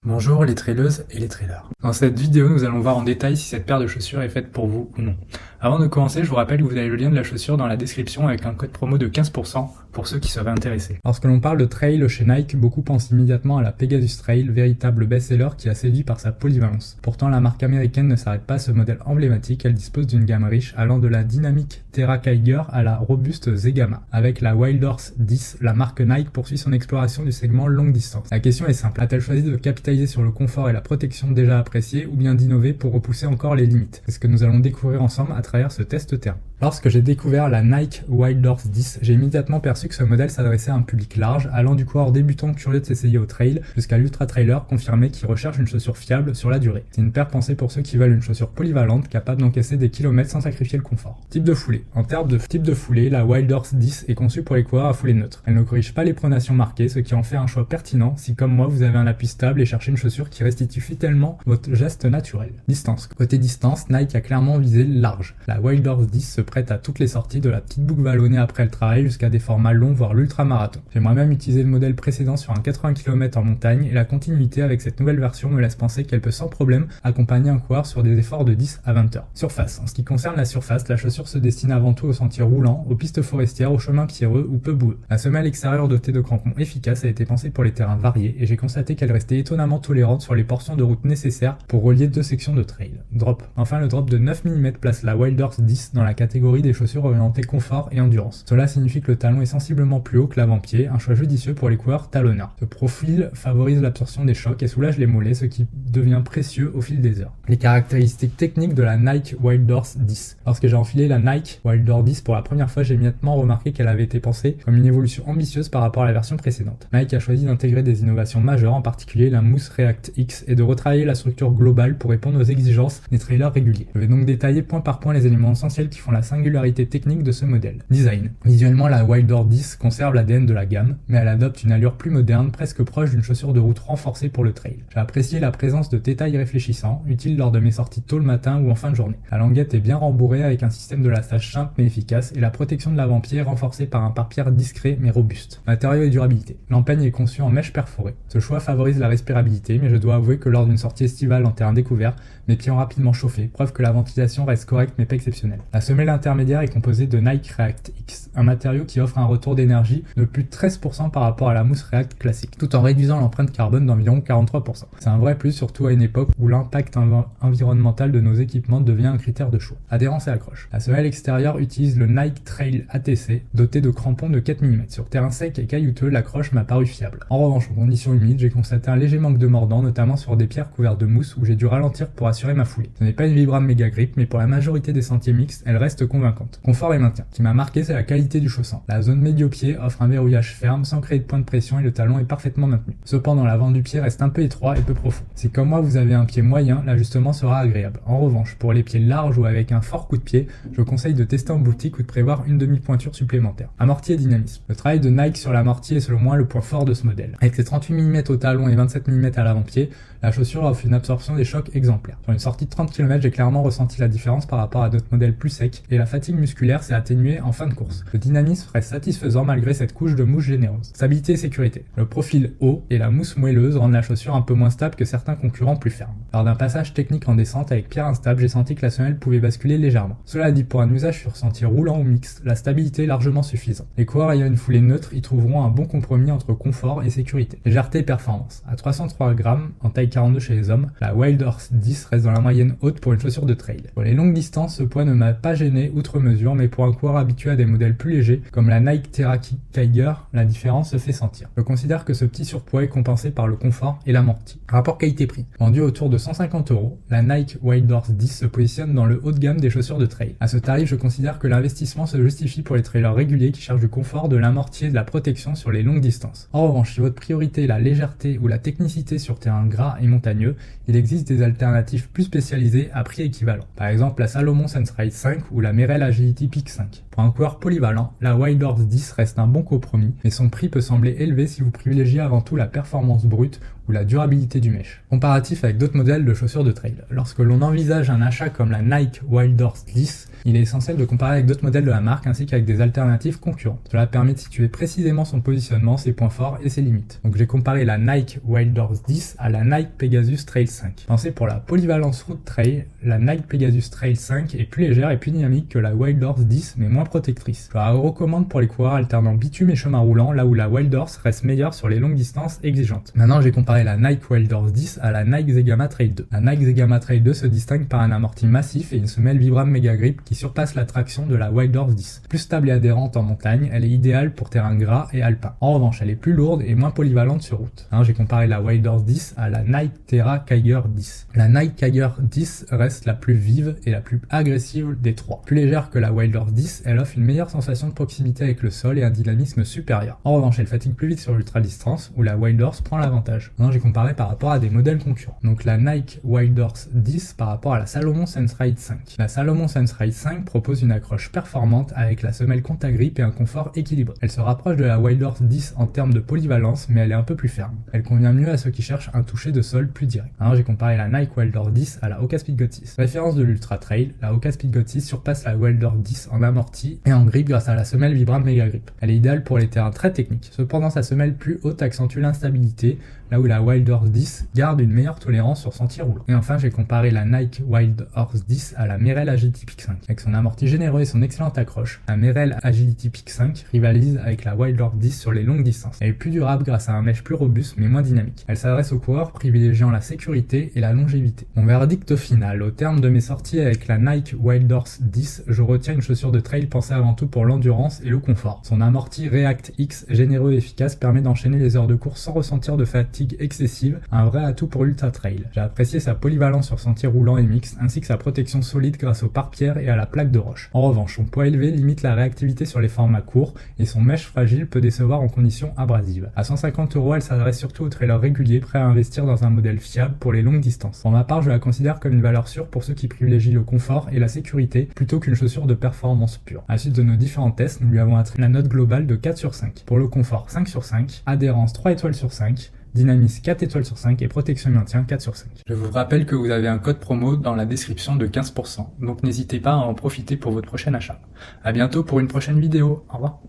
Bonjour les traileuses et les trailers. Dans cette vidéo, nous allons voir en détail si cette paire de chaussures est faite pour vous ou non. Avant de commencer, je vous rappelle que vous avez le lien de la chaussure dans la description avec un code promo de 15% pour ceux qui seraient intéressés. Lorsque l'on parle de trail chez Nike, beaucoup pensent immédiatement à la Pegasus Trail, véritable best-seller qui a séduit par sa polyvalence. Pourtant, la marque américaine ne s'arrête pas à ce modèle emblématique, elle dispose d'une gamme riche allant de la dynamique Terra Kiger à la robuste Zegama. Avec la Wild Horse 10, la marque Nike poursuit son exploration du segment longue distance. La question est simple, a-t-elle choisi de capitaliser sur le confort et la protection déjà appréciés ou bien d'innover pour repousser encore les limites? C'est ce que nous allons découvrir ensemble à travers ce test terrain. Lorsque j'ai découvert la Nike Wild Horse 10, j'ai immédiatement perçu que ce modèle s'adressait à un public large, allant du coureur débutant curieux de s'essayer au trail jusqu'à l'ultra-trailer confirmé qui recherche une chaussure fiable sur la durée. C'est une paire pensée pour ceux qui veulent une chaussure polyvalente capable d'encaisser des kilomètres sans sacrifier le confort. Type de foulée. En termes de type de foulée, la Wild Horse 10 est conçue pour les coureurs à foulée neutre. Elle ne corrige pas les pronations marquées, ce qui en fait un choix pertinent si comme moi vous avez un appui stable et cherchez une chaussure qui restitue fidèlement votre geste naturel. Distance. Côté distance, Nike a clairement visé large. La Wild Horse 10 se prête à toutes les sorties de la petite boucle vallonnée après le travail jusqu'à des formats longs voire l'ultra-marathon. J'aimerais même utiliser le modèle précédent sur un 80 km en montagne et la continuité avec cette nouvelle version me laisse penser qu'elle peut sans problème accompagner un coureur sur des efforts de 10 à 20 heures. Surface. En ce qui concerne la surface, la chaussure se destine avant tout aux sentiers roulants, aux pistes forestières, aux chemins pierreux ou peu boueux. La semelle extérieure dotée de crampons efficaces a été pensée pour les terrains variés et j'ai constaté qu'elle restait étonnamment tolérante sur les portions de route nécessaires pour relier deux sections de trail. Drop. Enfin, le drop de 9 mm place la Wild Horse 10 dans la catégorie des chaussures orientées confort et endurance. Cela signifie que le talon est sensiblement plus haut que l'avant-pied, un choix judicieux pour les coureurs talonneurs. Ce profil favorise l'absorption des chocs et soulage les mollets, ce qui devient précieux au fil des heures. Les caractéristiques techniques de la Nike Wild Horse 10. Lorsque j'ai enfilé la Nike Wild Horse 10 pour la première fois, j'ai immédiatement remarqué qu'elle avait été pensée comme une évolution ambitieuse par rapport à la version précédente. Nike a choisi d'intégrer des innovations majeures, en particulier la mousse React X, et de retravailler la structure globale pour répondre aux exigences des trailers réguliers. Je vais donc détailler point par point les éléments essentiels qui font la singularité technique de ce modèle. Design. Visuellement, la Wild Horse 10 conserve l'ADN de la gamme, mais elle adopte une allure plus moderne, presque proche d'une chaussure de route renforcée pour le trail. J'ai apprécié la présence de détails réfléchissants, utiles lors de mes sorties tôt le matin ou en fin de journée. La languette est bien rembourrée avec un système de lassage simple mais efficace et la protection de l'avant-pied renforcée par un pare-pierre discret mais robuste. Matériaux et durabilité. L'empeigne est conçue en mèche perforée. Ce choix favorise la respirabilité, mais je dois avouer que lors d'une sortie estivale en terrain découvert, mes pieds ont rapidement chauffé, preuve que la ventilation reste correcte mais pas exceptionnelle. La semelle intermédiaire est composée de Nike React X, un matériau qui offre un retour d'énergie de plus de 13% par rapport à la mousse React classique, tout en réduisant l'empreinte carbone d'environ 43%. C'est un vrai plus, surtout à une époque où l'impact environnemental de nos équipements devient un critère de choix. Adhérence et accroche. La semelle extérieure utilise le Nike Trail ATC, doté de crampons de 4 mm. Sur terrain sec et caillouteux, l'accroche m'a paru fiable. En revanche, en conditions humides, j'ai constaté un léger manque de mordant, notamment sur des pierres couvertes de mousse où j'ai dû ralentir pour assurer ma foulée. Ce n'est pas une Vibram Mega Grip, mais pour la majorité des sentiers mixtes, elle reste convaincante. Confort et maintien. Ce qui m'a marqué, c'est la qualité du chausson. La zone médio-pied offre un verrouillage ferme sans créer de point de pression et le talon est parfaitement maintenu. Cependant, l'avant du pied reste un peu étroit et peu profond. Si comme moi vous avez un pied moyen, l'ajustement sera agréable. En revanche, pour les pieds larges ou avec un fort coup de pied, je conseille de tester en boutique ou de prévoir une demi-pointure supplémentaire. Amorti et dynamisme. Le travail de Nike sur l'amorti est selon moi le point fort de ce modèle. Avec ses 38 mm au talon et 27 mm à l'avant-pied, la chaussure offre une absorption des chocs exemplaire. Sur une sortie de 30 km, j'ai clairement ressenti la différence par rapport à d'autres modèles plus secs et la fatigue musculaire s'est atténuée en fin de course. Le dynamisme reste satisfaisant malgré cette couche de mousse généreuse. Stabilité et sécurité. Le profil haut et la mousse moelleuse rendent la chaussure un peu moins stable que certains concurrents plus fermes. Lors d'un passage technique en descente avec pierre instable, j'ai senti que la semelle pouvait basculer légèrement. Cela dit, pour un usage sur sentier roulant ou mixte, la stabilité est largement suffisante. Les coureurs ayant une foulée neutre y trouveront un bon compromis entre confort et sécurité. Légèreté et performance. À 303 grammes, en taille 42 chez les hommes, la Wild Horse 10 reste dans la moyenne haute pour une chaussure de trail. Pour les longues distances, ce poids ne m'a pas gêné outre mesure, mais pour un coureur habitué à des modèles plus légers, comme la Nike Terra Kiger, la différence se fait sentir. Je considère que ce petit surpoids est compensé par le confort et l'amorti. Rapport qualité-prix. Vendu autour de 150 €, la Nike Wild Horse 10 se positionne dans le haut de gamme des chaussures de trail. À ce tarif, je considère que l'investissement se justifie pour les trailers réguliers qui cherchent du confort, de l'amorti et de la protection sur les longues distances. En revanche, si votre priorité est la légèreté ou la technicité sur terrain gras et montagneux, il existe des alternatives plus spécialisées à prix équivalent. Par exemple, la Salomon Sense-Ride 5 ou la Merrell Agility Peak 5. Pour un coureur polyvalent, la Wild Horse 10 reste un bon compromis, mais son prix peut sembler élevé si vous privilégiez avant tout la performance brute ou la durabilité du mesh. Comparatif avec d'autres modèles de chaussures de trail. Lorsque l'on envisage un achat comme la Nike Wild Horse 10, il est essentiel de comparer avec d'autres modèles de la marque ainsi qu'avec des alternatives concurrentes. Cela permet de situer précisément son positionnement, ses points forts et ses limites. Donc j'ai comparé la Nike Wild Horse 10 à la Nike Pegasus Trail 5. Pensez pour la polyvalence route trail, la Nike Pegasus Trail 5 est plus légère et plus dynamique que la Wild Horse 10 mais moins protectrice. Je la recommande pour les coureurs alternant bitume et chemin roulant, là où la Wild Horse reste meilleure sur les longues distances exigeantes. Maintenant j'ai comparé la Nike Wild Horse 10 à la Nike Zegama Trail 2. La Nike Zegama Trail 2 se distingue par un amorti massif et une semelle Vibram Mega Grip qui surpasse la traction de la Wild Horse 10. Plus stable et adhérente en montagne, elle est idéale pour terrain gras et alpin. En revanche, elle est plus lourde et moins polyvalente sur route. J'ai comparé la Wild Horse 10 à la Nike Terra Kiger 10. La Nike Kiger 10 reste la plus vive et la plus agressive des trois. Plus légère que la Wild Horse 10, elle offre une meilleure sensation de proximité avec le sol et un dynamisme supérieur. En revanche, elle fatigue plus vite sur l'ultra distance où la Wild Horse prend l'avantage. Maintenant, j'ai comparé par rapport à des modèles concurrents. Donc la Nike Wild Horse 10 par rapport à la Salomon Sense Ride 5. La Salomon Sense Ride 5 propose une accroche performante avec la semelle Contagrip et un confort équilibré. Elle se rapproche de la Wild Horse 10 en termes de polyvalence, mais elle est un peu plus ferme. Elle convient mieux à ceux qui cherchent un toucher de sol plus direct. Alors j'ai comparé la Nike Wild Horse 10 à la Hoka Speed God 6. Référence de l'Ultra Trail, la Hoka Speed God 6 surpasse la Wild Horse 10 en amorti et en grip grâce à la semelle Vibram Mega Grip. Elle est idéale pour les terrains très techniques. Cependant, sa semelle plus haute accentue l'instabilité, là où la Wild Horse 10 garde une meilleure tolérance sur sentier roulant. Et enfin, j'ai comparé la Nike Wild Horse 10 à la Merrell Agility Peak 5. Avec son amorti généreux et son excellente accroche, la Merrell Agility Peak 5 rivalise avec la Wild Horse 10 sur les longues distances. Elle est plus durable grâce à un mesh plus robuste mais moins dynamique. Elle s'adresse aux coureurs privilégiant la sécurité et la longévité. Mon verdict final, au terme de mes sorties avec la Nike Wild Horse 10, je retiens une chaussure de trail pensée avant tout pour l'endurance et le confort. Son amorti React X généreux et efficace permet d'enchaîner les heures de course sans ressentir de fatigue excessive, un vrai atout pour l'ultra trail. J'ai apprécié sa polyvalence sur sentier roulant et mixte, ainsi que sa protection solide grâce aux pare-pierres et à la plaque de roche. En revanche, son poids élevé limite la réactivité sur les formats courts et son mesh fragile peut décevoir en conditions abrasives. À 150 €, elle s'adresse surtout aux trailers réguliers prêts à investir dans un modèle fiable pour les longues distances. Pour ma part, je la considère comme une valeur sûre pour ceux qui privilégient le confort et la sécurité plutôt qu'une chaussure de performance pure. À la suite de nos différents tests, nous lui avons attribué la note globale de 4 sur 5. Pour le confort, 5 sur 5, adhérence 3 étoiles sur 5, dynamisme 4 étoiles sur 5 et protection et maintien 4 sur 5. Je vous rappelle que vous avez un code promo dans la description de 15%, donc n'hésitez pas à en profiter pour votre prochain achat. À bientôt pour une prochaine vidéo, au revoir.